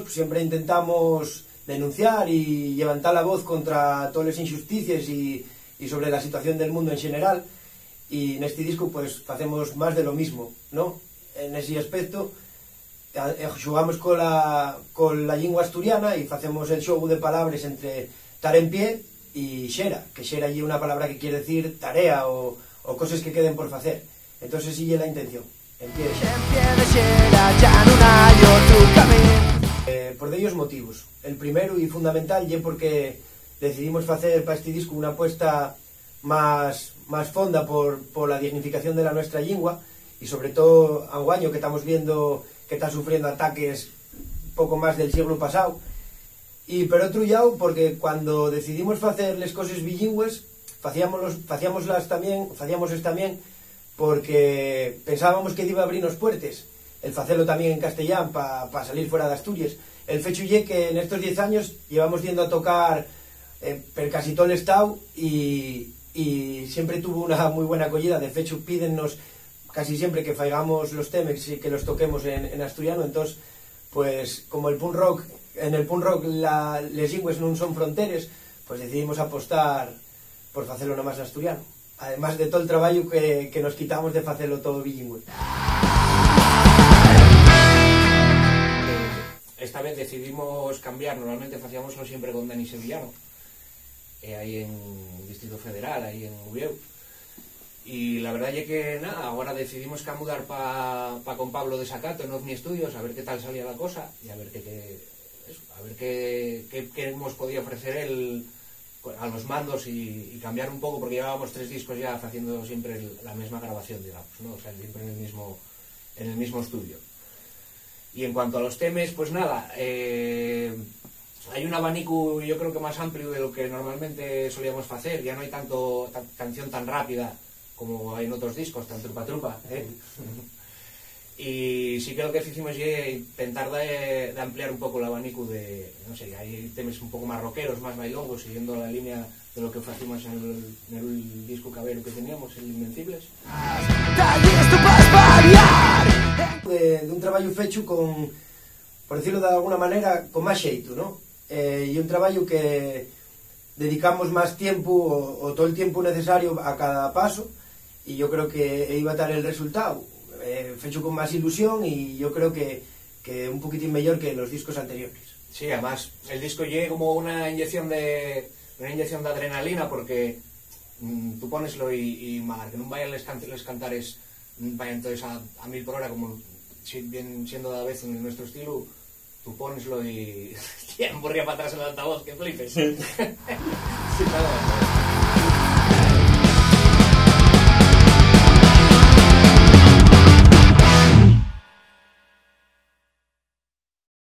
pues, siempre intentamos denunciar y levantar la voz contra todas las injusticias y sobre la situación del mundo en general, y en este disco pues hacemos más de lo mismo, ¿no? En ese aspecto jugamos con la lingua asturiana y hacemos el xogo de palabras entre tar en pie y xera, que xera é una palabra que quiere decir tarea o cosas que queden por facer. Entonces sí é la intención, en pie de xera. Por dellos motivos. El primero y fundamental é porque decidimos facer para este disco unha apuesta más fonda por la dignificación de la nuestra lingua, y sobre todo anguaño que estamos viendo que está sufriendo ataques poco más del siglo pasado. Y por otro lado, porque cuando decidimos facer les cosas bilingües, facíamoslas tamén porque pensábamos que iba a abrirnos puertes el facelo tamén en castellán para salir fuera de Asturias. El fecho é que en estos 10 años llevamos yendo a tocar per casi todo el estado y siempre tuvo una muy buena acogida. De fecho pídennos casi siempre que faigamos los temas y que los toquemos en asturiano. Entonces, pues como en el punk rock les lingües non son fronteres, pues decidimos apostar por facelo nomás en asturiano, además de todo el traballo que nos quitamos de facelo todo bilingüe. Esta vez decidimos cambiar. Normalmente facíamoslo siempre con Dani Sevillano, ahí en Distrito Federal, ahí en Ubieu. Y la verdad es que nada, ahora decidimos que mudar pa con Pablo de Sacato en OVNI Studios, a ver qué tal salía la cosa y a ver qué hemos podido ofrecer él a los mandos y cambiar un poco, porque llevábamos 3 discos ya haciendo siempre la misma grabación, digamos, ¿no? O sea, siempre en el mismo estudio. Y en cuanto a los temas, pues nada, hay un abanico yo creo que más amplio de lo que normalmente solíamos hacer. Ya no hay tanto canción tan rápida como hay en otros discos, tan trupa, y sí que lo que hicimos es intentar de ampliar un poco el abanico de, no sé, hay temas un poco más rockeros, más bailongos, siguiendo la línea de lo que hicimos en el disco cabero que teníamos, el Invencibles. De un traballo fecho con, por decirlo de alguna manera, con máis xeito, ¿no? E un traballo que dedicamos máis tiempo o todo el tiempo necesario a cada paso, y yo creo que iba a dar el resultado fecho con más ilusión, y yo creo que un poquitín mejor que los discos anteriores. Sí, además el disco llega como una inyección de adrenalina, porque tú poneslo y mar, que no vayan les cantares vayan entonces a 1000 por hora, como bien siendo a veces en nuestro estilo. Tú poneslo y ya me borría para atrás el altavoz, que flipes. Sí, claro.